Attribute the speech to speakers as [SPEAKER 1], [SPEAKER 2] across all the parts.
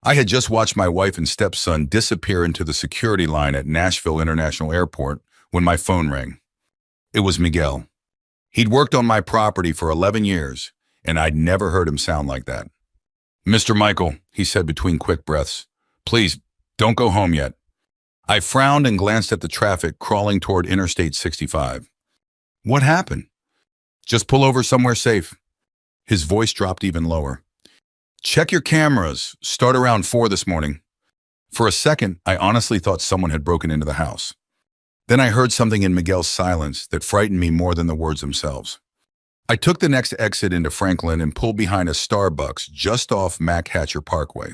[SPEAKER 1] I had just watched my wife and stepson disappear into the security line at Nashville International Airport when my phone rang. It was Miguel. He'd worked on my property for 11 years, and I'd never heard him sound like that. "Mr. Michael," he said between quick breaths, "please, don't go home yet." I frowned and glanced at the traffic crawling toward Interstate 65. "What happened?" "Just pull over somewhere safe." His voice dropped even lower. "Check your cameras. Start around 4 this morning." For a second, I honestly thought someone had broken into the house. Then I heard something in Miguel's silence that frightened me more than the words themselves. I took the next exit into Franklin and pulled behind a Starbucks just off Mac Hatcher Parkway.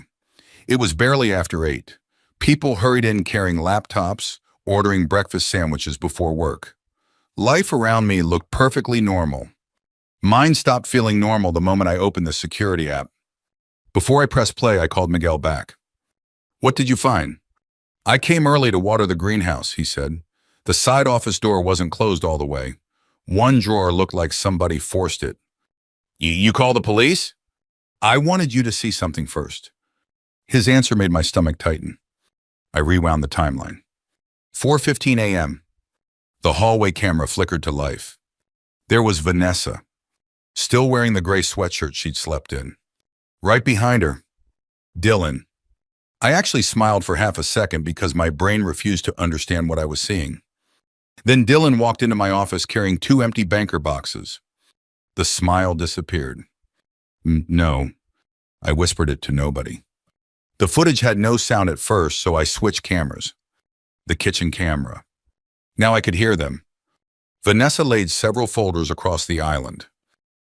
[SPEAKER 1] It was barely after 8. People hurried in carrying laptops, ordering breakfast sandwiches before work. Life around me looked perfectly normal. Mine stopped feeling normal the moment I opened the security app. Before I pressed play, I called Miguel back. "What did you find?" "I came early to water the greenhouse," he said. "The side office door wasn't closed all the way. One drawer looked like somebody forced it." You call the police?" "I wanted you to see something first." His answer made my stomach tighten. I rewound the timeline. 4:15 a.m. The hallway camera flickered to life. There was Vanessa, still wearing the gray sweatshirt she'd slept in. Right behind her, Dylan. I actually smiled for half a second because my brain refused to understand what I was seeing. Then Dylan walked into my office carrying 2 empty banker boxes. The smile disappeared. "No," I whispered it to nobody. The footage had no sound at first, so I switched cameras. The kitchen camera. Now I could hear them. Vanessa laid several folders across the island.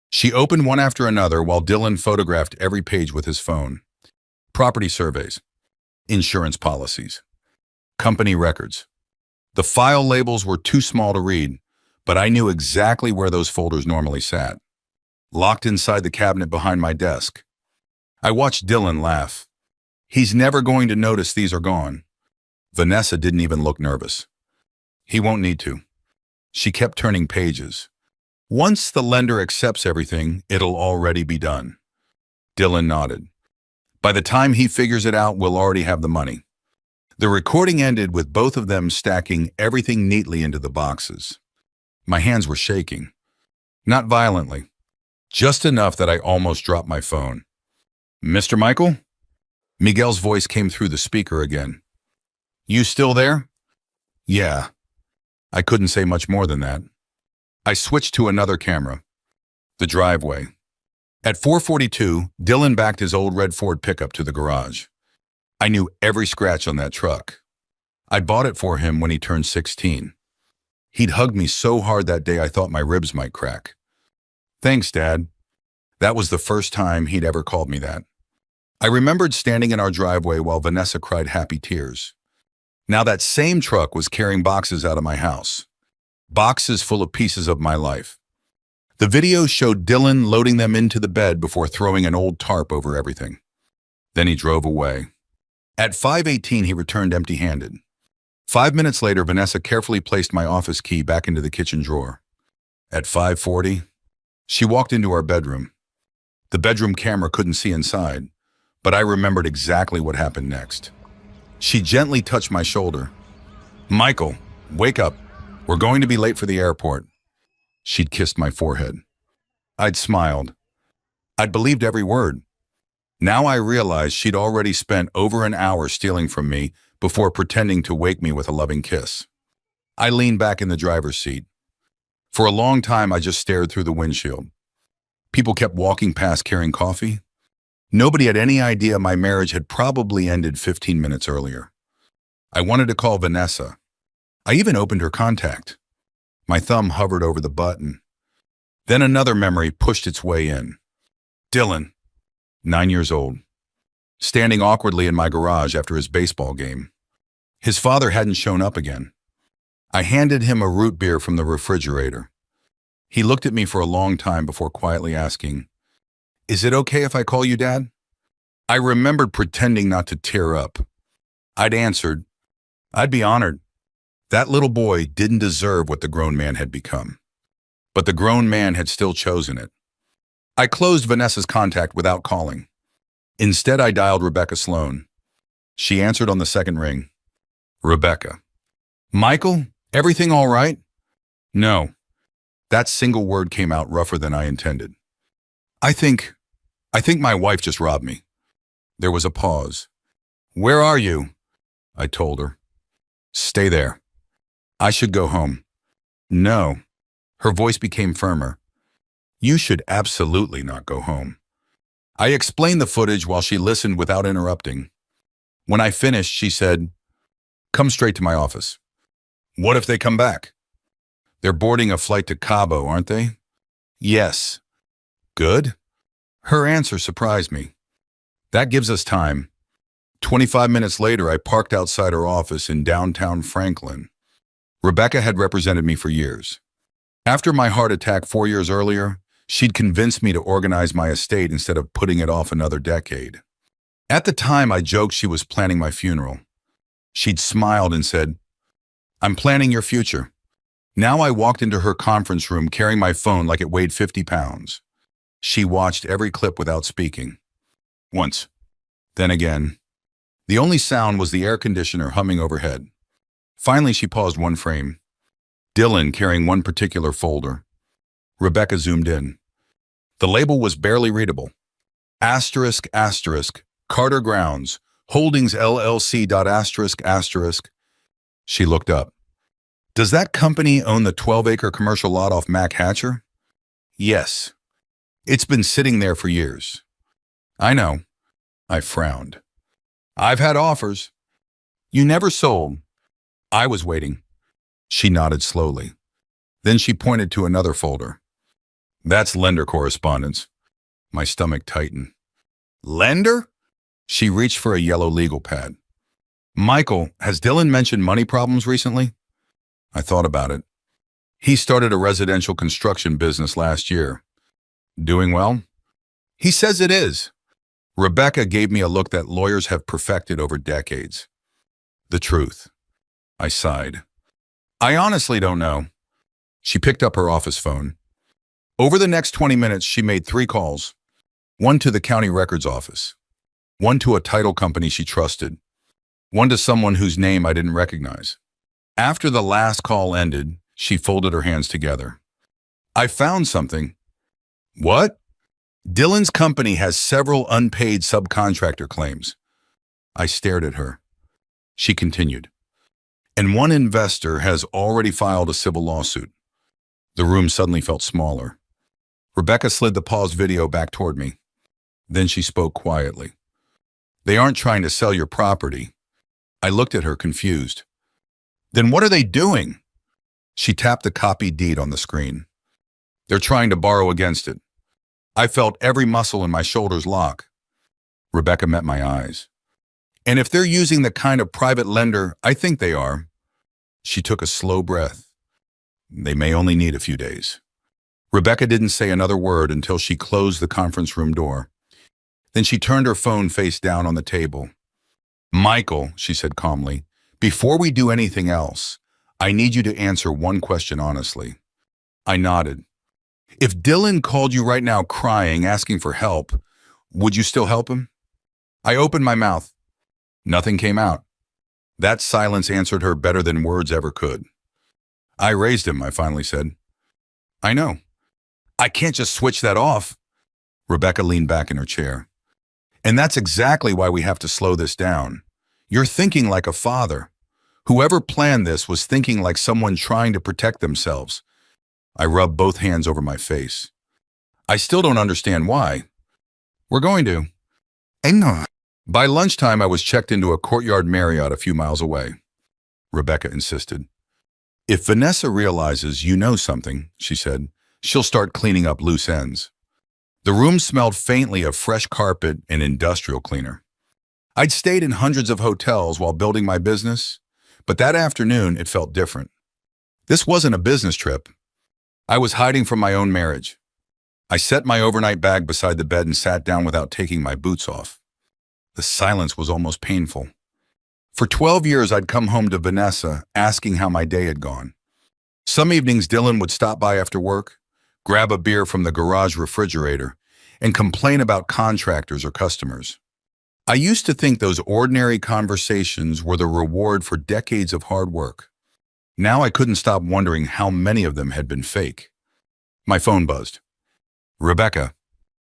[SPEAKER 1] She opened one after another while Dylan photographed every page with his phone. Property surveys, insurance policies, company records. The file labels were too small to read, but I knew exactly where those folders normally sat, locked inside the cabinet behind my desk. I watched Dylan laugh. "He's never going to notice these are gone." Vanessa didn't even look nervous. "He won't need to." She kept turning pages. "Once the lender accepts everything, it'll already be done." Dylan nodded. "By the time he figures it out, we'll already have the money." The recording ended with both of them stacking everything neatly into the boxes. My hands were shaking. Not violently, just enough that I almost dropped my phone. "Mr. Michael?" Miguel's voice came through the speaker again. "You still there?" "Yeah." I couldn't say much more than that. I switched to another camera. The driveway. At 4:42, Dylan backed his old red Ford pickup to the garage. I knew every scratch on that truck. I bought it for him when he turned 16. He'd hugged me so hard that day I thought my ribs might crack. "Thanks, Dad." That was the first time he'd ever called me that. I remembered standing in our driveway while Vanessa cried happy tears. Now that same truck was carrying boxes out of my house. Boxes full of pieces of my life. The video showed Dylan loading them into the bed before throwing an old tarp over everything. Then he drove away. At 5:18, he returned empty-handed. 5 minutes later, Vanessa carefully placed my office key back into the kitchen drawer. At 5:40, she walked into our bedroom. The bedroom camera couldn't see inside, but I remembered exactly what happened next. She gently touched my shoulder. "Michael, wake up. We're going to be late for the airport." She'd kissed my forehead. I'd smiled. I'd believed every word. Now I realized she'd already spent over an hour stealing from me before pretending to wake me with a loving kiss. I leaned back in the driver's seat. For a long time, I just stared through the windshield. People kept walking past carrying coffee. Nobody had any idea my marriage had probably ended 15 minutes earlier. I wanted to call Vanessa. I even opened her contact. My thumb hovered over the button. Then another memory pushed its way in. Dylan, 9 years old, standing awkwardly in my garage after his baseball game. His father hadn't shown up again. I handed him a root beer from the refrigerator. He looked at me for a long time before quietly asking, "Is it okay if I call you Dad?" I remembered pretending not to tear up. I'd answered, "I'd be honored." That little boy didn't deserve what the grown man had become. But the grown man had still chosen it. I closed Vanessa's contact without calling. Instead, I dialed Rebecca Sloan. She answered on the second ring. Rebecca. Michael, everything all right? No. That single word came out rougher than I intended. I think my wife just robbed me. There was a pause. Where are you? I told her. Stay there. I should go home. No. Her voice became firmer. You should absolutely not go home. I explained the footage while she listened without interrupting. When I finished, she said, Come straight to my office. What if they come back? They're boarding a flight to Cabo, aren't they? Yes. Good? Her answer surprised me. That gives us time. 25 minutes later, I parked outside her office in downtown Franklin. Rebecca had represented me for years. After my heart attack 4 years earlier, she'd convinced me to organize my estate instead of putting it off another decade. At the time, I joked she was planning my funeral. She'd smiled and said, I'm planning your future. Now I walked into her conference room carrying my phone like it weighed 50 pounds. She watched every clip without speaking. Once. Then again. The only sound was the air conditioner humming overhead. Finally, she paused one frame. Dylan carrying one particular folder. Rebecca zoomed in. The label was barely readable. Asterisk, asterisk, Carter Grounds, Holdings LLC. Asterisk, asterisk. She looked up. Does that company own the 12-acre commercial lot off Mac Hatcher? Yes. It's been sitting there for years. I know. I frowned. I've had offers. You never sold. I was waiting. She nodded slowly. Then she pointed to another folder. That's lender correspondence. My stomach tightened. Lender? She reached for a yellow legal pad. Michael, has Dylan mentioned money problems recently? I thought about it. He started a residential construction business last year. Doing well? He says it is. Rebecca gave me a look that lawyers have perfected over decades. The truth. I sighed. I honestly don't know. She picked up her office phone. Over the next 20 minutes, she made 3 calls. One to the county records office. One to a title company she trusted. One to someone whose name I didn't recognize. After the last call ended, she folded her hands together. I found something. What? Dylan's company has several unpaid subcontractor claims. I stared at her. She continued. And one investor has already filed a civil lawsuit. The room suddenly felt smaller. Rebecca slid the paused video back toward me. Then she spoke quietly. They aren't trying to sell your property. I looked at her confused. Then what are they doing? She tapped the copied deed on the screen. They're trying to borrow against it. I felt every muscle in my shoulders lock. Rebecca met my eyes. And if they're using the kind of private lender I think they are, she took a slow breath. They may only need a few days. Rebecca didn't say another word until she closed the conference room door. Then she turned her phone face down on the table. Michael, she said calmly, before we do anything else, I need you to answer one question honestly. I nodded. If Dylan called you right now crying, asking for help, would you still help him? I opened my mouth. Nothing came out. That silence answered her better than words ever could. I raised him, I finally said. I know. I can't just switch that off. Rebecca leaned back in her chair. And that's exactly why we have to slow this down. You're thinking like a father. Whoever planned this was thinking like someone trying to protect themselves. I rubbed both hands over my face. I still don't understand why. We're going to. Hang on. By lunchtime, I was checked into a Courtyard Marriott a few miles away. Rebecca insisted. If Vanessa realizes you know something, she said, she'll start cleaning up loose ends. The room smelled faintly of fresh carpet and industrial cleaner. I'd stayed in hundreds of hotels while building my business, but that afternoon it felt different. This wasn't a business trip. I was hiding from my own marriage. I set my overnight bag beside the bed and sat down without taking my boots off. The silence was almost painful. For 12 years, I'd come home to Vanessa asking how my day had gone. Some evenings, Dylan would stop by after work, grab a beer from the garage refrigerator, and complain about contractors or customers. I used to think those ordinary conversations were the reward for decades of hard work. Now I couldn't stop wondering how many of them had been fake. My phone buzzed. Rebecca,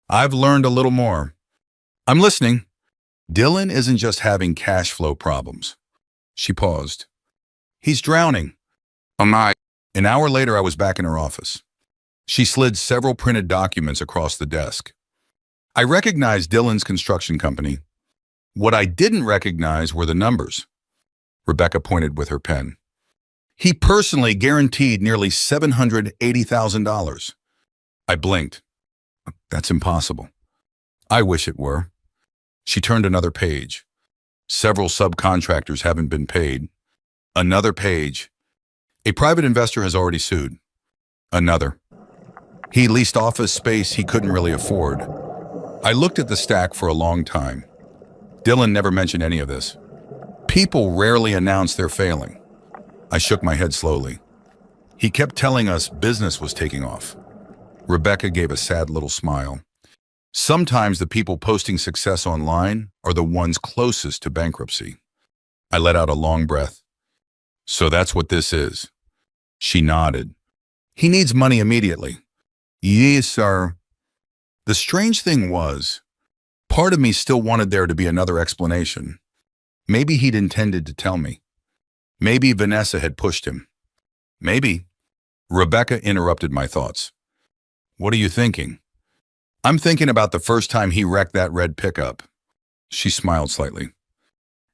[SPEAKER 1] I've learned a little more. I'm listening. Dylan isn't just having cash flow problems. She paused. He's drowning. Oh my. An hour later, I was back in her office. She slid several printed documents across the desk. I recognized Dylan's construction company. What I didn't recognize were the numbers. Rebecca pointed with her pen. He personally guaranteed nearly $780,000. I blinked. That's impossible. I wish it were. She turned another page. Several subcontractors haven't been paid. Another page. A private investor has already sued. Another. He leased office space he couldn't really afford. I looked at the stack for a long time. Dylan never mentioned any of this. People rarely announce they're failing. I shook my head slowly. He kept telling us business was taking off. Rebecca gave a sad little smile. Sometimes the people posting success online are the ones closest to bankruptcy. I let out a long breath. So that's what this is. She nodded. He needs money immediately. Yes, sir. The strange thing was, part of me still wanted there to be another explanation. Maybe he'd intended to tell me. Maybe Vanessa had pushed him. Maybe. Rebecca interrupted my thoughts. What are you thinking? I'm thinking about the first time he wrecked that red pickup. She smiled slightly.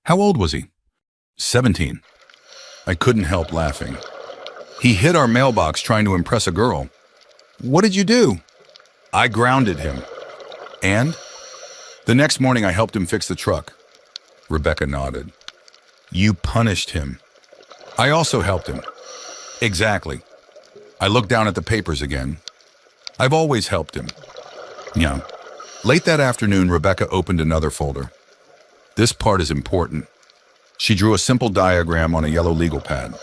[SPEAKER 1] How old was he? 17. I couldn't help laughing. He hit our mailbox trying to impress a girl. What did you do? I grounded him. And? The next morning I helped him fix the truck. Rebecca nodded. You punished him. I also helped him. Exactly. I looked down at the papers again. I've always helped him. Yeah. Late that afternoon, Rebecca opened another folder. This part is important. She drew a simple diagram on a yellow legal pad.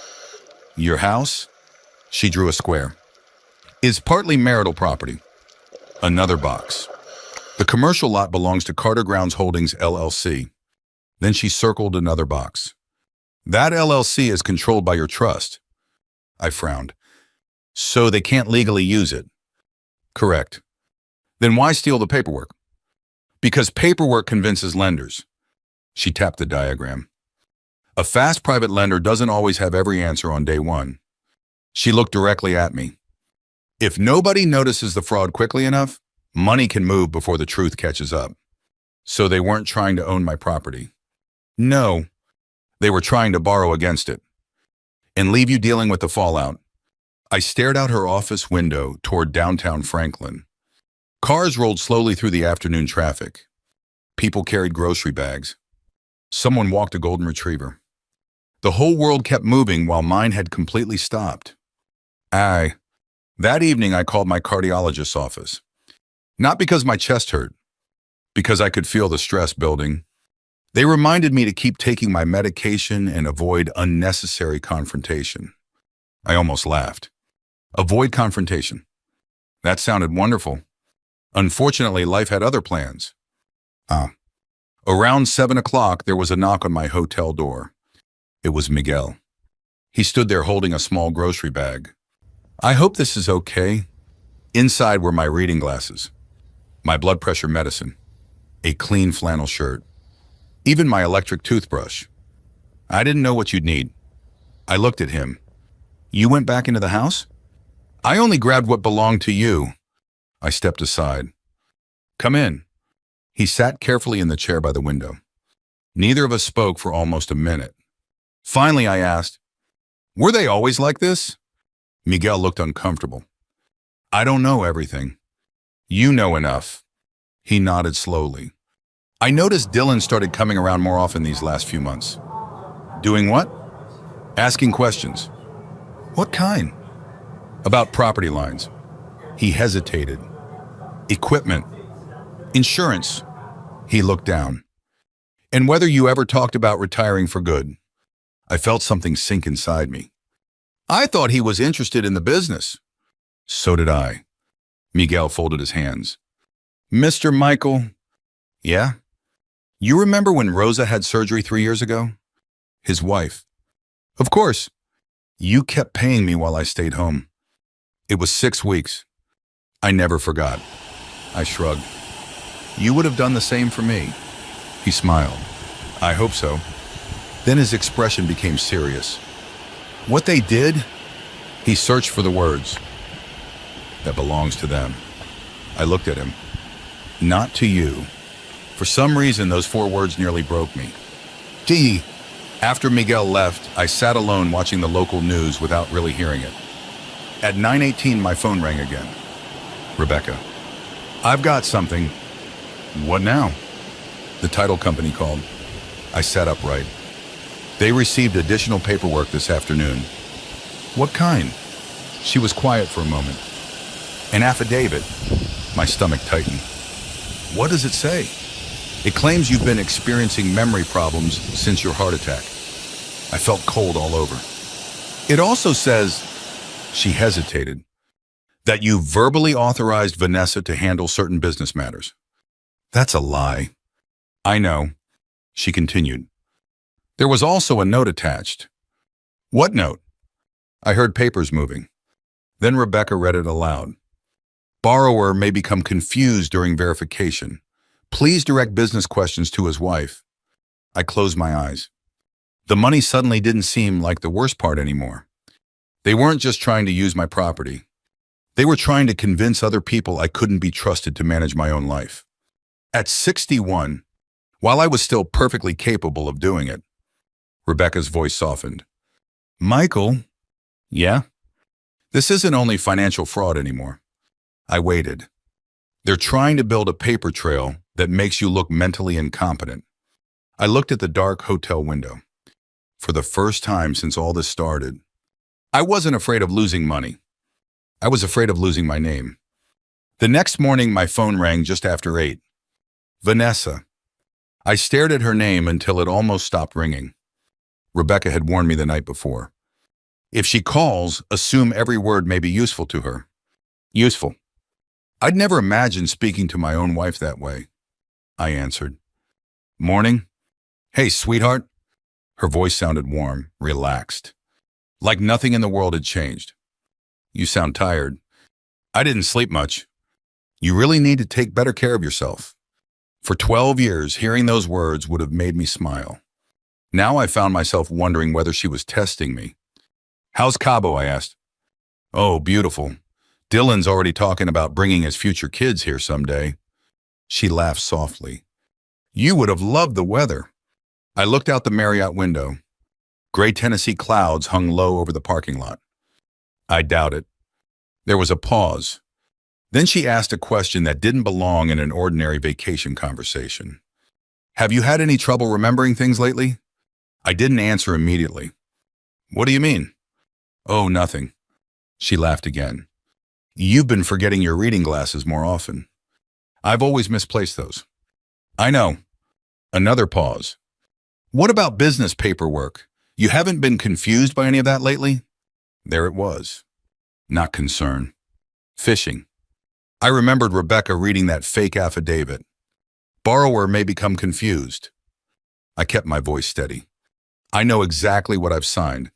[SPEAKER 1] Your house? She drew a square. Is partly marital property. Another box. The commercial lot belongs to Carter Grounds Holdings, LLC. Then she circled another box. That LLC is controlled by your trust. I frowned. So they can't legally use it. Correct. Then why steal the paperwork? Because paperwork convinces lenders. She tapped the diagram. A fast private lender doesn't always have every answer on day one. She looked directly at me. If nobody notices the fraud quickly enough, money can move before the truth catches up. So they weren't trying to own my property. No, they were trying to borrow against it and leave you dealing with the fallout. I stared out her office window toward downtown Franklin. Cars rolled slowly through the afternoon traffic. People carried grocery bags. Someone walked a golden retriever. The whole world kept moving while mine had completely stopped. That evening I called my cardiologist's office. Not because my chest hurt, because I could feel the stress building. They reminded me to keep taking my medication and avoid unnecessary confrontation. I almost laughed. Avoid confrontation. That sounded wonderful. Unfortunately, life had other plans. Around 7 o'clock, there was a knock on my hotel door. It was Miguel. He stood there holding a small grocery bag. I hope this is okay. Inside were my reading glasses, my blood pressure medicine, a clean flannel shirt, even my electric toothbrush. I didn't know what you'd need. I looked at him. You went back into the house? I only grabbed what belonged to you. I stepped aside. Come in. He sat carefully in the chair by the window. Neither of us spoke for almost a minute. Finally, I asked, were they always like this? Miguel looked uncomfortable. I don't know everything. You know enough. He nodded slowly. I noticed Dylan started coming around more often these last few months. Doing what? Asking questions. What kind? About property lines. He hesitated. Equipment. Insurance. He looked down. And whether you ever talked about retiring for good. I felt something sink inside me. I thought he was interested in the business. So did I. Miguel folded his hands. Mr. Michael. Yeah? You remember when Rosa had surgery 3 years ago? His wife. Of course. You kept paying me while I stayed home. It was 6 weeks. I never forgot. I shrugged. You would have done the same for me. He smiled. I hope so. Then his expression became serious. What they did? He searched for the words. That belongs to them. I looked at him. Not to you. For some reason, those 4 words nearly broke me. Gee. After Miguel left, I sat alone watching the local news without really hearing it. At 9:18, my phone rang again. Rebecca. I've got something. What now? The title company called. I sat upright. They received additional paperwork this afternoon. What kind? She was quiet for a moment. An affidavit. My stomach tightened. What does it say? It claims you've been experiencing memory problems since your heart attack. I felt cold all over. It also says, she hesitated, that you verbally authorized Vanessa to handle certain business matters. That's a lie. I know, she continued. There was also a note attached. What note? I heard papers moving. Then Rebecca read it aloud. Borrower may become confused during verification. Please direct business questions to his wife. I closed my eyes. The money suddenly didn't seem like the worst part anymore. They weren't just trying to use my property. They were trying to convince other people I couldn't be trusted to manage my own life. At 61, while I was still perfectly capable of doing it, Rebecca's voice softened. Michael? Yeah? This isn't only financial fraud anymore. I waited. They're trying to build a paper trail that makes you look mentally incompetent. I looked at the dark hotel window. For the first time since all this started, I wasn't afraid of losing money. I was afraid of losing my name. The next morning, my phone rang just after 8. Vanessa. I stared at her name until it almost stopped ringing. Rebecca had warned me the night before. If she calls, assume every word may be useful to her. Useful. I'd never imagined speaking to my own wife that way. I answered. Morning. Hey, sweetheart. Her voice sounded warm, relaxed. Like nothing in the world had changed. You sound tired. I didn't sleep much. You really need to take better care of yourself. For 12 years, hearing those words would have made me smile. Now I found myself wondering whether she was testing me. How's Cabo? I asked. Oh, beautiful. Dylan's already talking about bringing his future kids here someday. She laughed softly. You would have loved the weather. I looked out the Marriott window. Gray Tennessee clouds hung low over the parking lot. I doubt it. There was a pause. Then she asked a question that didn't belong in an ordinary vacation conversation. Have you had any trouble remembering things lately? I didn't answer immediately. What do you mean? Oh, nothing. She laughed again. You've been forgetting your reading glasses more often. I've always misplaced those. I know. Another pause. What about business paperwork? You haven't been confused by any of that lately? There it was. Not concern. Fishing. I remembered Rebecca reading that fake affidavit. Borrower may become confused. I kept my voice steady. I know exactly what I've signed.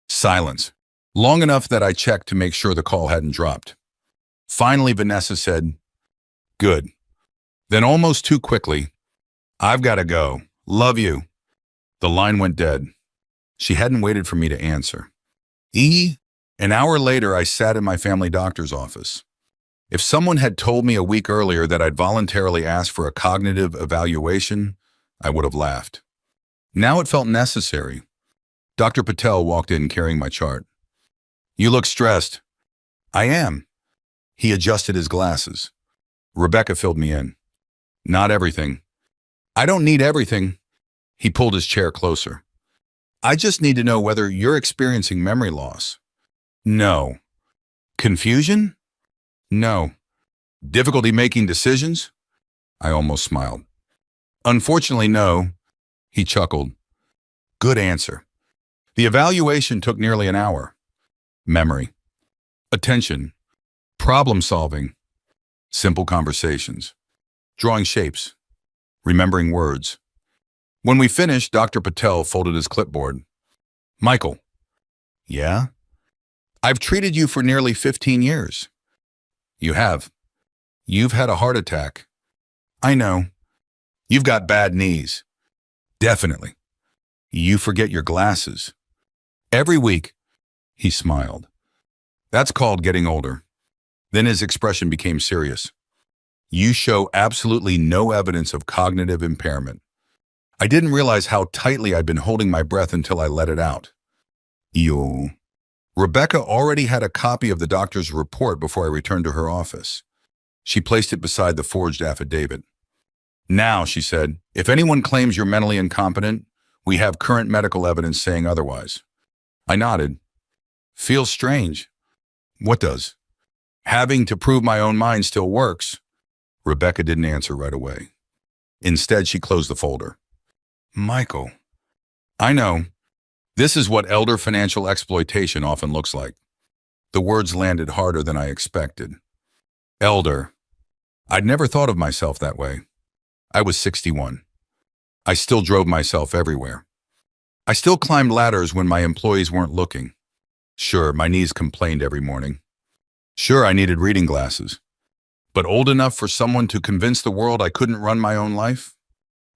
[SPEAKER 1] Silence. Long enough that I checked to make sure the call hadn't dropped. Finally, Vanessa said, Good. Then almost too quickly, I've got to go. Love you. The line went dead. She hadn't waited for me to answer. An hour later, I sat in my family doctor's office. If someone had told me a week earlier that I'd voluntarily ask for a cognitive evaluation, I would have laughed. Now it felt necessary. Dr. Patel walked in carrying my chart. You look stressed. I am. He adjusted his glasses. Rebecca filled me in. Not everything. I don't need everything. He pulled his chair closer. I just need to know whether you're experiencing memory loss. No. Confusion? No. Difficulty making decisions? I almost smiled. Unfortunately, no. He chuckled. Good answer. The evaluation took nearly an hour. Memory. Attention. Problem solving. Simple conversations. Drawing shapes. Remembering words. When we finished, Dr. Patel folded his clipboard. Michael. Yeah? I've treated you for nearly 15 years. You have. You've had a heart attack. I know. You've got bad knees. Definitely. You forget your glasses. Every week. He smiled. That's called getting older. Then his expression became serious. You show absolutely no evidence of cognitive impairment. I didn't realize how tightly I'd been holding my breath until I let it out. You. Rebecca already had a copy of the doctor's report before I returned to her office. She placed it beside the forged affidavit. Now, she said, if anyone claims you're mentally incompetent, we have current medical evidence saying otherwise. I nodded. Feels strange. What does? Having to prove my own mind still works. Rebecca didn't answer right away. Instead, she closed the folder. Michael. I know. This is what elder financial exploitation often looks like. The words landed harder than I expected. Elder. I'd never thought of myself that way. I was 61. I still drove myself everywhere. I still climbed ladders when my employees weren't looking. Sure, my knees complained every morning. Sure, I needed reading glasses. But old enough for someone to convince the world I couldn't run my own life?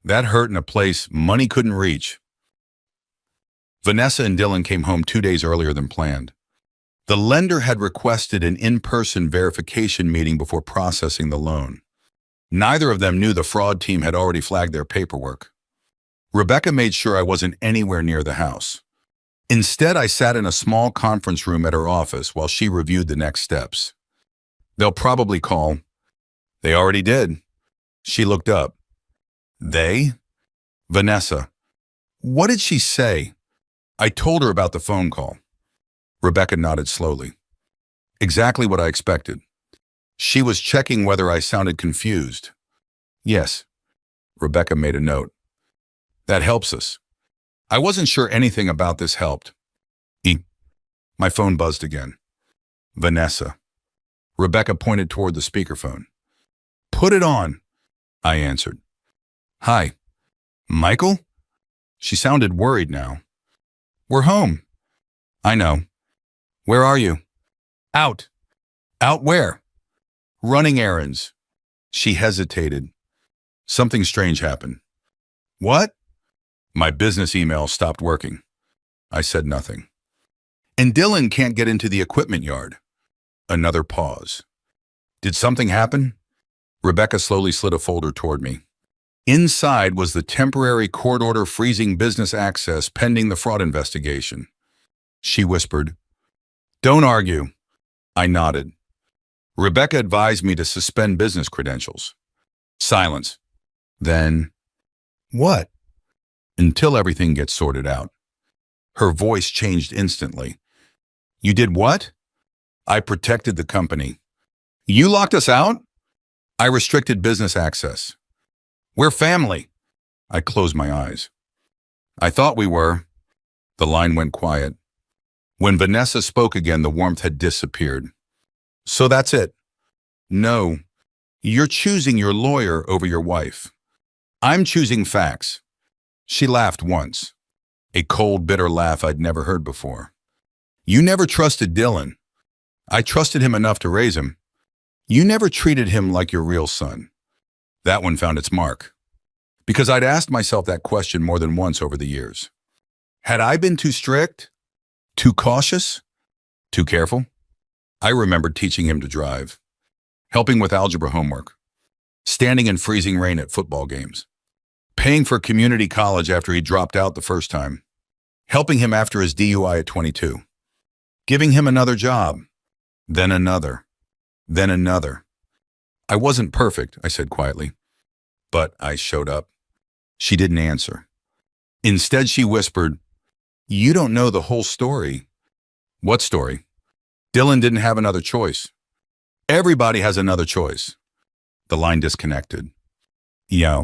[SPEAKER 1] That hurt in a place money couldn't reach. Vanessa and Dylan came home 2 days earlier than planned. The lender had requested an in-person verification meeting before processing the loan. Neither of them knew the fraud team had already flagged their paperwork. Rebecca made sure I wasn't anywhere near the house. Instead, I sat in a small conference room at her office while she reviewed the next steps. They'll probably call. They already did. She looked up. They? Vanessa. What did she say? I told her about the phone call. Rebecca nodded slowly. Exactly what I expected. She was checking whether I sounded confused. Yes. Rebecca made a note. That helps us. I wasn't sure anything about this helped. My phone buzzed again. Vanessa. Rebecca pointed toward the speakerphone. Put it on, I answered. Hi. Michael? She sounded worried now. We're home. I know. Where are you? Out. Out where? Running errands. She hesitated. Something strange happened. What? My business email stopped working. I said nothing. And Dylan can't get into the equipment yard. Another pause. Did something happen? Rebecca slowly slid a folder toward me. Inside was the temporary court order freezing business access pending the fraud investigation. She whispered, Don't argue. I nodded. Rebecca advised me to suspend business credentials. Silence. Then, what? Until everything gets sorted out. Her voice changed instantly. You did what? I protected the company. You locked us out? I restricted business access. We're family. I closed my eyes. I thought we were. The line went quiet. When Vanessa spoke again, the warmth had disappeared. So that's it. No, you're choosing your lawyer over your wife. I'm choosing facts. She laughed once. A cold, bitter laugh I'd never heard before. You never trusted Dylan. I trusted him enough to raise him. You never treated him like your real son. That one found its mark. Because I'd asked myself that question more than once over the years. Had I been too strict? Too cautious? Too careful? I remembered teaching him to drive, helping with algebra homework, standing in freezing rain at football games, paying for community college after he dropped out the first time, helping him after his DUI at 22, giving him another job, then another, then another. I wasn't perfect, I said quietly, but I showed up. She didn't answer. Instead, she whispered, You don't know the whole story. What story? Dylan didn't have another choice. Everybody has another choice. The line disconnected. Yeah.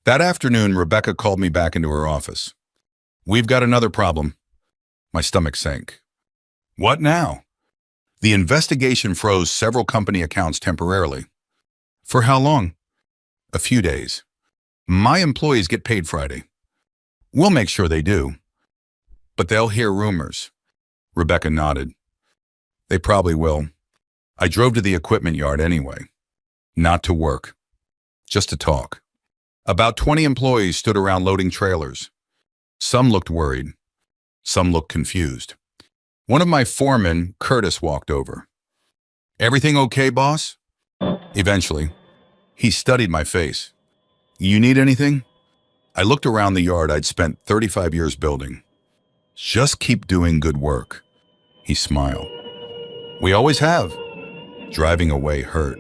[SPEAKER 1] That afternoon, Rebecca called me back into her office. We've got another problem. My stomach sank. What now? The investigation froze several company accounts temporarily. For how long? A few days. My employees get paid Friday. We'll make sure they do. But they'll hear rumors. Rebecca nodded. They probably will. I drove to the equipment yard anyway. Not to work. Just to talk. About 20 employees stood around loading trailers. Some looked worried. Some looked confused. One of my foremen, Curtis, walked over. Everything okay, boss? Eventually, he studied my face. You need anything? I looked around the yard I'd spent 35 years building. Just keep doing good work. He smiled. We always have. Driving away hurt.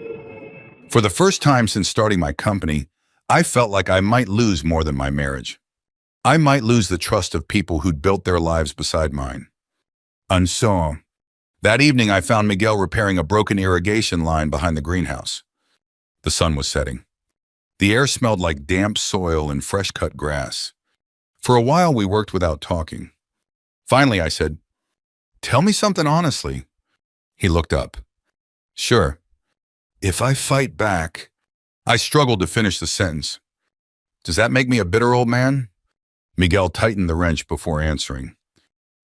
[SPEAKER 1] For the first time since starting my company, I felt like I might lose more than my marriage. I might lose the trust of people who'd built their lives beside mine. And so, that evening I found Miguel repairing a broken irrigation line behind the greenhouse. The sun was setting. The air smelled like damp soil and fresh-cut grass. For a while we worked without talking. Finally I said, "Tell me something honestly." He looked up. "Sure. If I fight back..." I struggled to finish the sentence. "Does that make me a bitter old man?" Miguel tightened the wrench before answering.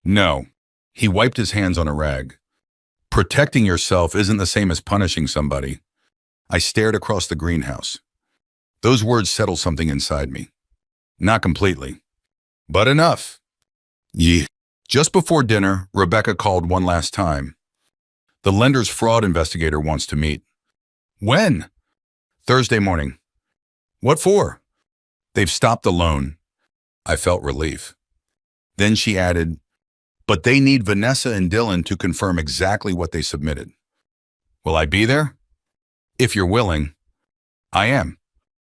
[SPEAKER 1] "No." He wiped his hands on a rag. "Protecting yourself isn't the same as punishing somebody." I stared across the greenhouse. Those words settled something inside me. Not completely, but enough. Yeah. Just before dinner, Rebecca called one last time. The lender's fraud investigator wants to meet. When? Thursday morning. What for? They've stopped the loan. I felt relief. Then she added, but they need Vanessa and Dylan to confirm exactly what they submitted. Will I be there? If you're willing. I am.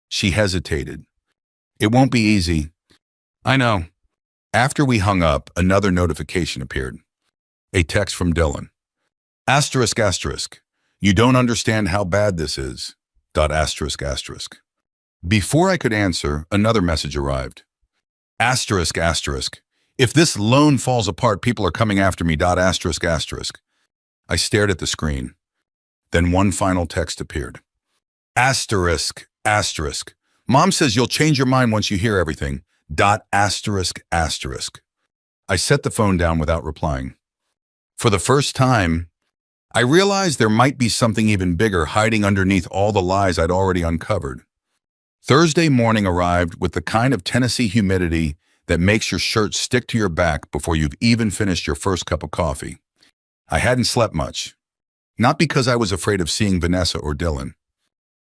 [SPEAKER 1] She hesitated. It won't be easy. I know. After we hung up, another notification appeared. A text from Dylan. Asterisk, asterisk. You don't understand how bad this is. Dot asterisk, asterisk. Before I could answer, another message arrived. Asterisk, asterisk. If this loan falls apart, people are coming after me. Dot asterisk, asterisk. I stared at the screen. Then one final text appeared. Asterisk, asterisk. Mom says you'll change your mind once you hear everything. Dot asterisk, asterisk. I set the phone down without replying. For the first time, I realized there might be something even bigger hiding underneath all the lies I'd already uncovered. Thursday morning arrived with the kind of Tennessee humidity that makes your shirt stick to your back before you've even finished your first cup of coffee. I hadn't slept much. Not because I was afraid of seeing Vanessa or Dylan.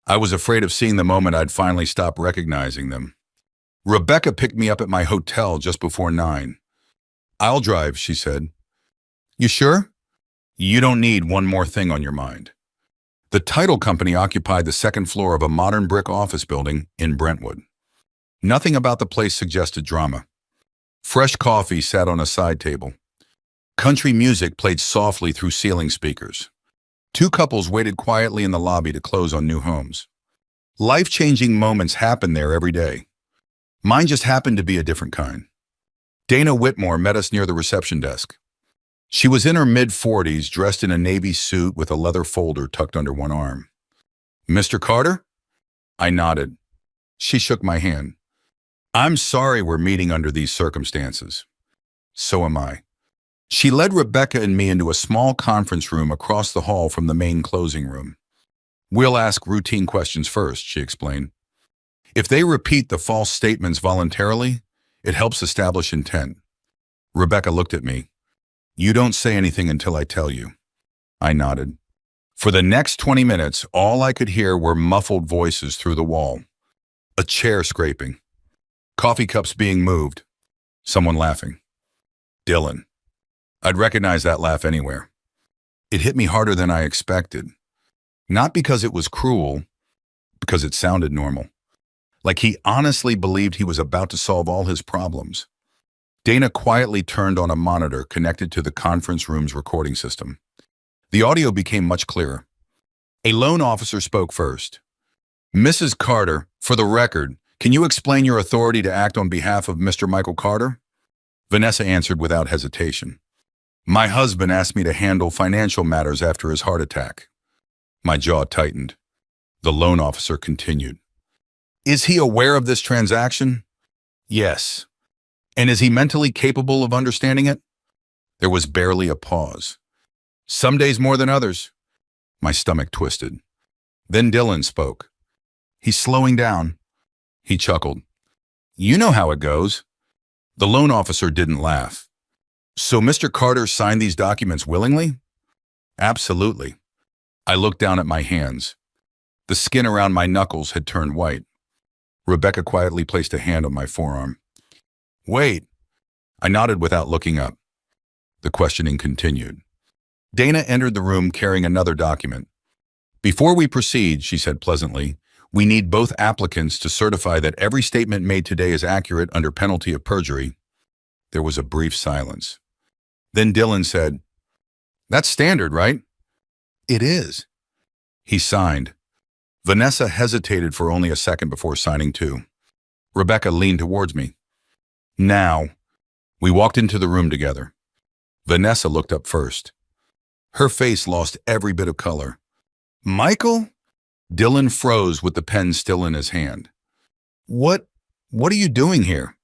[SPEAKER 1] I was afraid of seeing the moment I'd finally stop recognizing them. Rebecca picked me up at my hotel just before 9. I'll drive, she said. You sure? You don't need one more thing on your mind. The title company occupied the second floor of a modern brick office building in Brentwood. Nothing about the place suggested drama. Fresh coffee sat on a side table. Country music played softly through ceiling speakers. 2 couples waited quietly in the lobby to close on new homes. Life-changing moments happen there every day. Mine just happened to be a different kind. Dana Whitmore met us near the reception desk. She was in her mid-40s, dressed in a navy suit with a leather folder tucked under one arm. Mr. Carter? I nodded. She shook my hand. I'm sorry we're meeting under these circumstances. So am I. She led Rebecca and me into a small conference room across the hall from the main closing room. We'll ask routine questions first, she explained. If they repeat the false statements voluntarily, it helps establish intent. Rebecca looked at me. You don't say anything until I tell you. I nodded. For the next 20 minutes, all I could hear were muffled voices through the wall. A chair scraping. Coffee cups being moved. Someone laughing. Dylan. I'd recognize that laugh anywhere. It hit me harder than I expected. Not because it was cruel, because it sounded normal. Like he honestly believed he was about to solve all his problems. Dana quietly turned on a monitor connected to the conference room's recording system. The audio became much clearer. A loan officer spoke first. Mrs. Carter, for the record, can you explain your authority to act on behalf of Mr. Michael Carter? Vanessa answered without hesitation. My husband asked me to handle financial matters after his heart attack. My jaw tightened. The loan officer continued. Is he aware of this transaction? Yes. And is he mentally capable of understanding it? There was barely a pause. Some days more than others. My stomach twisted. Then Dylan spoke. He's slowing down. He chuckled. You know how it goes. The loan officer didn't laugh. So Mr. Carter signed these documents willingly? Absolutely. I looked down at my hands. The skin around my knuckles had turned white. Rebecca quietly placed a hand on my forearm. Wait. I nodded without looking up. The questioning continued. Dana entered the room carrying another document. Before we proceed, she said pleasantly, we need both applicants to certify that every statement made today is accurate under penalty of perjury. There was a brief silence. Then Dylan said, That's standard, right? It is. He signed. Vanessa hesitated for only a second before signing too. Rebecca leaned towards me. Now, we walked into the room together. Vanessa looked up first. Her face lost every bit of color. Michael? Dylan froze with the pen still in his hand. What are you doing here?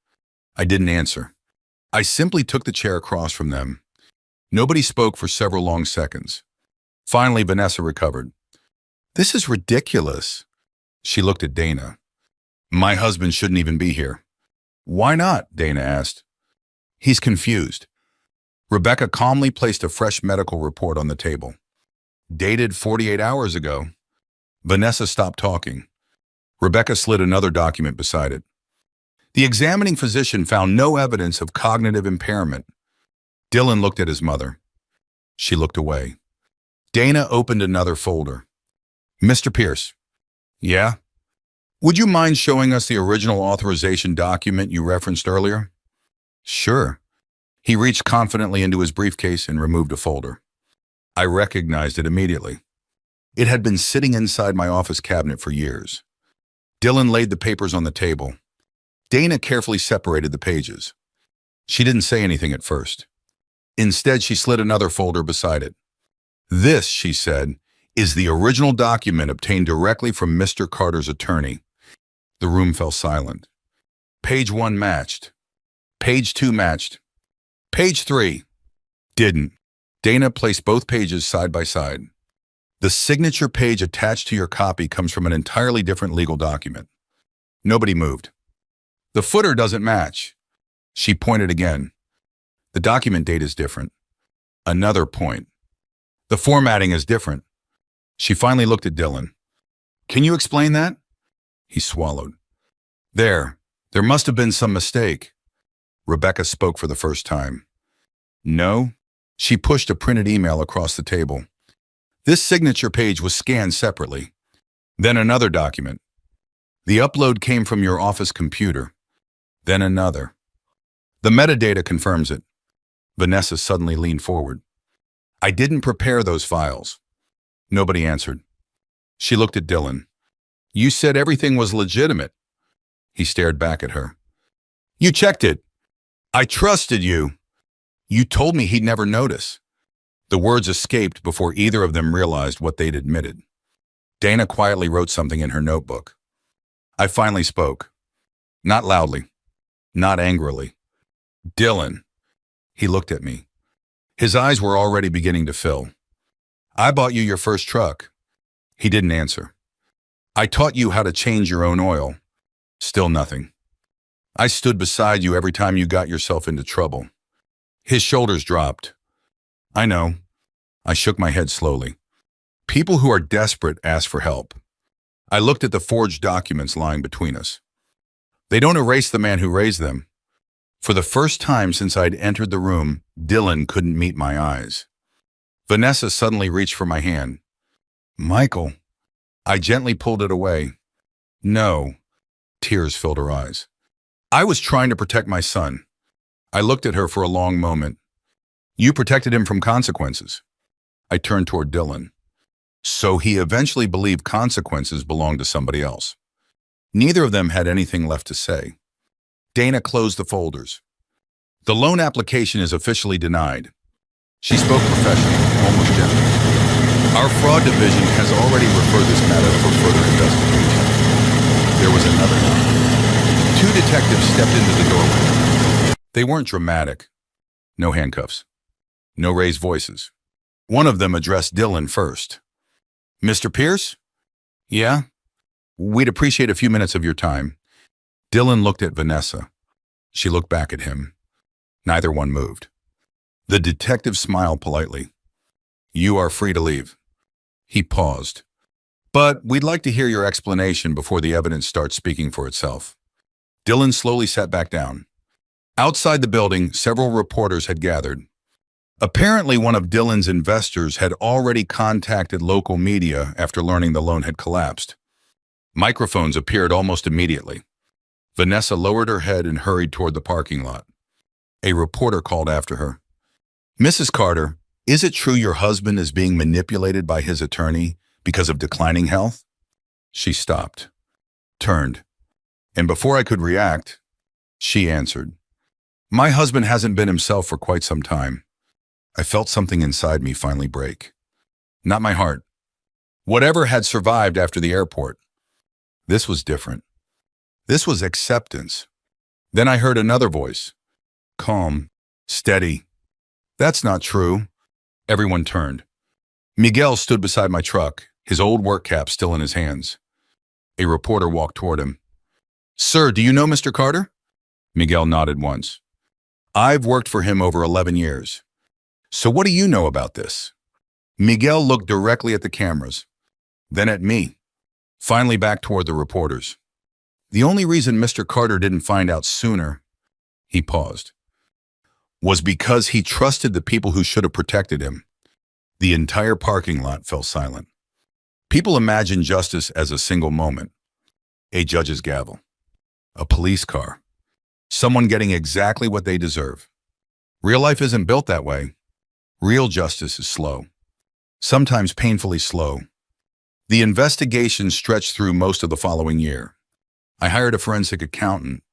[SPEAKER 1] I didn't answer. I simply took the chair across from them. Nobody spoke for several long seconds. Finally, Vanessa recovered. This is ridiculous. She looked at Dana. My husband shouldn't even be here. Why not? Dana asked. He's confused. Rebecca calmly placed a fresh medical report on the table. Dated 48 hours ago. Vanessa stopped talking. Rebecca slid another document beside it. The examining physician found no evidence of cognitive impairment. Dylan looked at his mother. She looked away. Dana opened another folder. Mr. Pierce. Yeah? Would you mind showing us the original authorization document you referenced earlier? Sure. He reached confidently into his briefcase and removed a folder. I recognized it immediately. It had been sitting inside my office cabinet for years. Dylan laid the papers on the table. Dana carefully separated the pages. She didn't say anything at first. Instead, she slid another folder beside it. This, she said, is the original document obtained directly from Mr. Carter's attorney. The room fell silent. Page 1 matched. Page 2 matched. Page 3 didn't. Dana placed both pages side by side. The signature page attached to your copy comes from an entirely different legal document. Nobody moved. The footer doesn't match. She pointed again. The document date is different. Another point. The formatting is different. She finally looked at Dylan. Can you explain that? He swallowed. There must have been some mistake. Rebecca spoke for the first time. No. She pushed a printed email across the table. This signature page was scanned separately. Then another document. The upload came from your office computer. Then another. The metadata confirms it. Vanessa suddenly leaned forward. I didn't prepare those files. Nobody answered. She looked at Dylan. You said everything was legitimate. He stared back at her. You checked it. I trusted you. You told me he'd never notice. The words escaped before either of them realized what they'd admitted. Dana quietly wrote something in her notebook. I finally spoke. Not loudly. Not angrily. Dylan. He looked at me. His eyes were already beginning to fill. I bought you your first truck. He didn't answer. I taught you how to change your own oil. Still nothing. I stood beside you every time you got yourself into trouble. His shoulders dropped. I know. I shook my head slowly. People who are desperate ask for help. I looked at the forged documents lying between us. They don't erase the man who raised them. For the first time since I'd entered the room, Dylan couldn't meet my eyes. Vanessa suddenly reached for my hand. Michael. I gently pulled it away. No. Tears filled her eyes. I was trying to protect my son. I looked at her for a long moment. You protected him from consequences. I turned toward Dylan. So he eventually believed consequences belonged to somebody else. Neither of them had anything left to say. Dana closed the folders. The loan application is officially denied. She spoke professionally, almost gently. Our fraud division has already referred this matter for further investigation. There was another knock. Two detectives stepped into the doorway. They weren't dramatic. No handcuffs. No raised voices. One of them addressed Dylan first. Mr. Pierce? Yeah? We'd appreciate a few minutes of your time. Dylan looked at Vanessa. She looked back at him. Neither one moved. The detective smiled politely. You are free to leave. He paused. But we'd like to hear your explanation before the evidence starts speaking for itself. Dylan slowly sat back down. Outside the building, several reporters had gathered. Apparently, one of Dylan's investors had already contacted local media after learning the loan had collapsed. Microphones appeared almost immediately. Vanessa lowered her head and hurried toward the parking lot. A reporter called after her. Mrs. Carter, is it true your husband is being manipulated by his attorney because of declining health? She stopped, turned, and before I could react, she answered. My husband hasn't been himself for quite some time. I felt something inside me finally break. Not my heart. Whatever had survived after the airport. This was different. This was acceptance. Then I heard another voice. Calm, steady. That's not true. Everyone turned. Miguel stood beside my truck, his old work cap still in his hands. A reporter walked toward him. Sir, do you know Mr. Carter? Miguel nodded once. I've worked for him over 11 years. So what do you know about this? Miguel looked directly at the cameras, then at me, finally back toward the reporters. The only reason Mr. Carter didn't find out sooner, he paused, was because he trusted the people who should have protected him. The entire parking lot fell silent. People imagine justice as a single moment. A judge's gavel. A police car. Someone getting exactly what they deserve. Real life isn't built that way. Real justice is slow. Sometimes painfully slow. The investigation stretched through most of the following year. I hired a forensic accountant.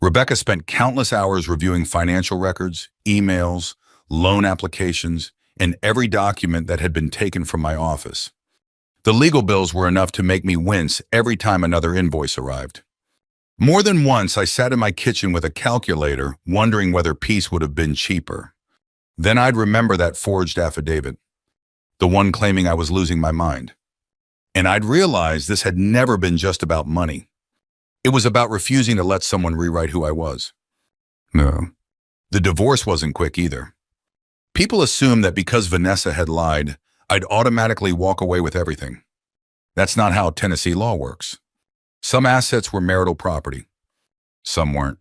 [SPEAKER 1] Rebecca spent countless hours reviewing financial records, emails, loan applications, and every document that had been taken from my office. The legal bills were enough to make me wince every time another invoice arrived. More than once, I sat in my kitchen with a calculator, wondering whether peace would have been cheaper. Then I'd remember that forged affidavit, the one claiming I was losing my mind. And I'd realize this had never been just about money. It was about refusing to let someone rewrite who I was. No. The divorce wasn't quick either. People assumed that because Vanessa had lied, I'd automatically walk away with everything. That's not how Tennessee law works. Some assets were marital property. Some weren't.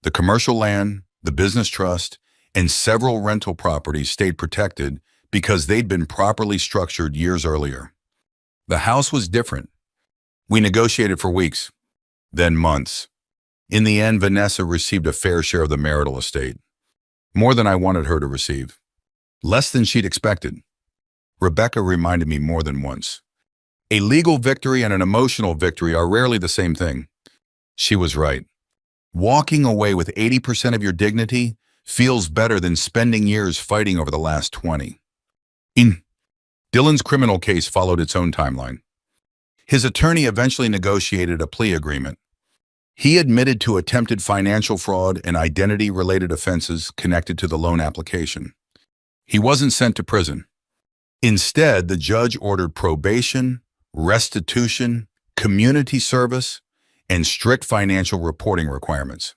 [SPEAKER 1] The commercial land, the business trust, and several rental properties stayed protected because they'd been properly structured years earlier. The house was different. We negotiated for weeks, then months. In the end, Vanessa received a fair share of the marital estate. More than I wanted her to receive. Less than she'd expected. Rebecca reminded me more than once. A legal victory and an emotional victory are rarely the same thing. She was right. Walking away with 80% of your dignity feels better than spending years fighting over the last 20. Dylan's criminal case followed its own timeline. His attorney eventually negotiated a plea agreement. He admitted to attempted financial fraud and identity-related offenses connected to the loan application. He wasn't sent to prison. Instead, the judge ordered probation, restitution, community service, and strict financial reporting requirements.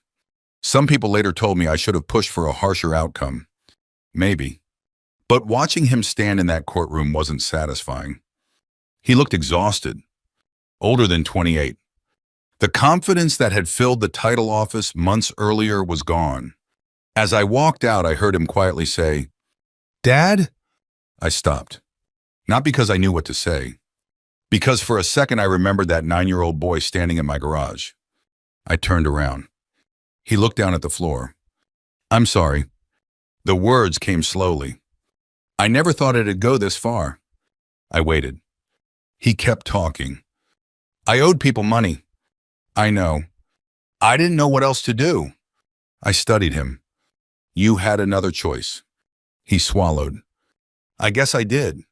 [SPEAKER 1] Some people later told me I should have pushed for a harsher outcome. Maybe. But watching him stand in that courtroom wasn't satisfying. He looked exhausted, older than 28. The confidence that had filled the title office months earlier was gone. As I walked out, I heard him quietly say, "Dad?" I stopped. Not because I knew what to say. Because for a second I remembered that 9-year-old boy standing in my garage. I turned around. He looked down at the floor. "I'm sorry." The words came slowly. "I never thought it'd go this far." I waited. He kept talking. "I owed people money." "I know. I didn't know what else to do." I studied him. "You had another choice." He swallowed. "I guess I did."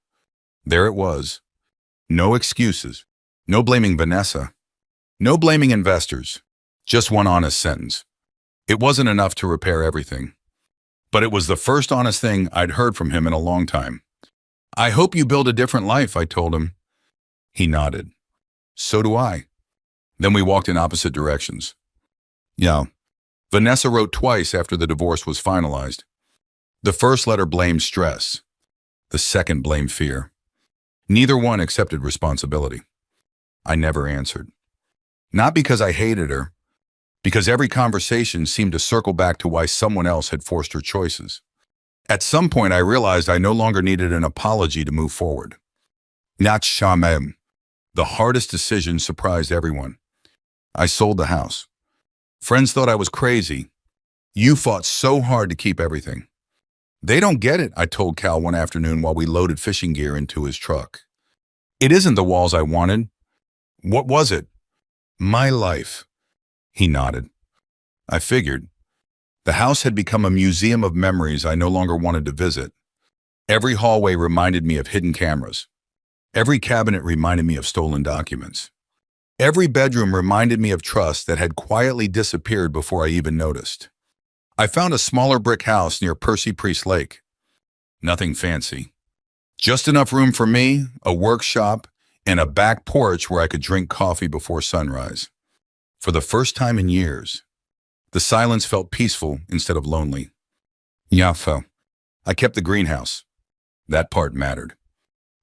[SPEAKER 1] There it was. No excuses. No blaming Vanessa. No blaming investors. Just one honest sentence. It wasn't enough to repair everything, but it was the first honest thing I'd heard from him in a long time. "I hope you build a different life," I told him. He nodded. "So do I." Then we walked in opposite directions. Yeah, Vanessa wrote twice after the divorce was finalized. The first letter blamed stress. The second blamed fear. Neither one accepted responsibility. I never answered. Not because I hated her, because every conversation seemed to circle back to why someone else had forced her choices. At some point, I realized I no longer needed an apology to move forward. Not shamem. The hardest decision surprised everyone. I sold the house. Friends thought I was crazy. "You fought so hard to keep everything." "They don't get it," I told Cal one afternoon while we loaded fishing gear into his truck. "It isn't the walls I wanted." "What was it?" "My life." He nodded. I figured. The house had become a museum of memories I no longer wanted to visit. Every hallway reminded me of hidden cameras. Every cabinet reminded me of stolen documents. Every bedroom reminded me of trust that had quietly disappeared before I even noticed. I found a smaller brick house near Percy Priest Lake. Nothing fancy. Just enough room for me, a workshop, and a back porch where I could drink coffee before sunrise. For the first time in years, the silence felt peaceful instead of lonely. Yafo. I kept the greenhouse. That part mattered.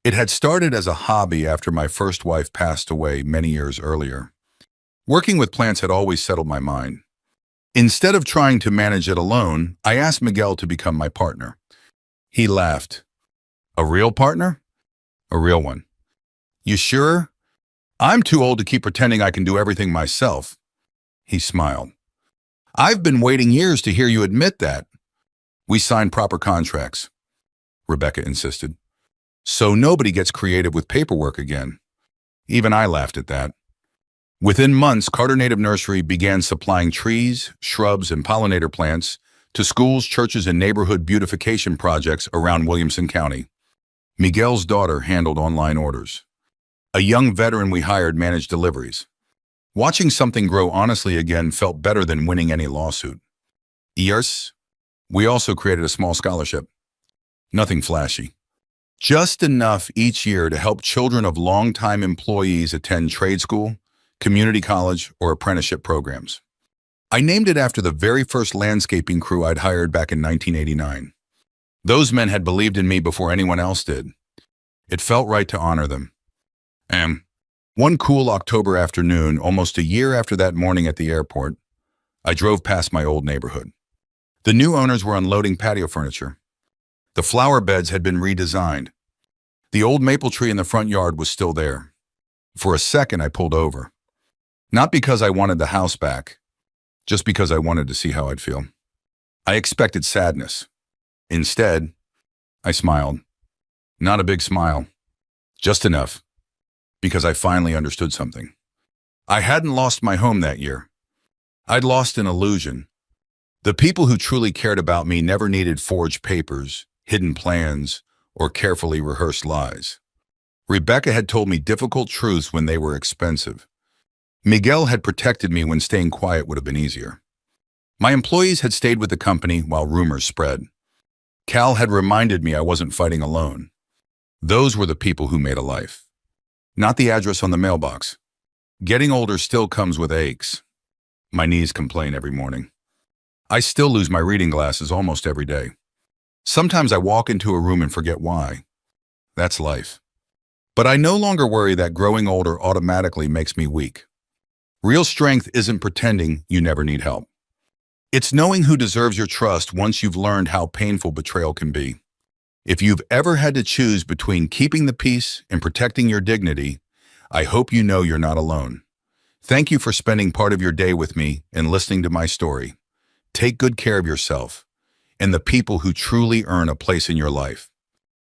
[SPEAKER 1] It had started as a hobby after my first wife passed away many years earlier. Working with plants had always settled my mind. Instead of trying to manage it alone, I asked Miguel to become my partner. He laughed. "A real partner?" "A real one." "You sure?" "I'm too old to keep pretending I can do everything myself." He smiled. "I've been waiting years to hear you admit that." "We signed proper contracts," Rebecca insisted. "So nobody gets creative with paperwork again." Even I laughed at that. Within months, Carter Native Nursery began supplying trees, shrubs, and pollinator plants to schools, churches, and neighborhood beautification projects around Williamson County. Miguel's daughter handled online orders. A young veteran we hired managed deliveries. Watching something grow honestly again felt better than winning any lawsuit. Yes, we also created a small scholarship. Nothing flashy. Just enough each year to help children of longtime employees attend trade school, community college, or apprenticeship programs. I named it after the very first landscaping crew I'd hired back in 1989. Those men had believed in me before anyone else did. It felt right to honor them. One cool October afternoon, almost a year after that morning at the airport, I drove past my old neighborhood. The new owners were unloading patio furniture. The flower beds had been redesigned. The old maple tree in the front yard was still there. For a second, I pulled over. Not because I wanted the house back, just because I wanted to see how I'd feel. I expected sadness. Instead, I smiled. Not a big smile, just enough, because I finally understood something. I hadn't lost my home that year. I'd lost an illusion. The people who truly cared about me never needed forged papers, hidden plans, or carefully rehearsed lies. Rebecca had told me difficult truths when they were expensive. Miguel had protected me when staying quiet would have been easier. My employees had stayed with the company while rumors spread. Cal had reminded me I wasn't fighting alone. Those were the people who made a life. Not the address on the mailbox. Getting older still comes with aches. My knees complain every morning. I still lose my reading glasses almost every day. Sometimes I walk into a room and forget why. That's life. But I no longer worry that growing older automatically makes me weak. Real strength isn't pretending you never need help. It's knowing who deserves your trust once you've learned how painful betrayal can be. If you've ever had to choose between keeping the peace and protecting your dignity, I hope you know you're not alone. Thank you for spending part of your day with me and listening to my story. Take good care of yourself and the people who truly earn a place in your life.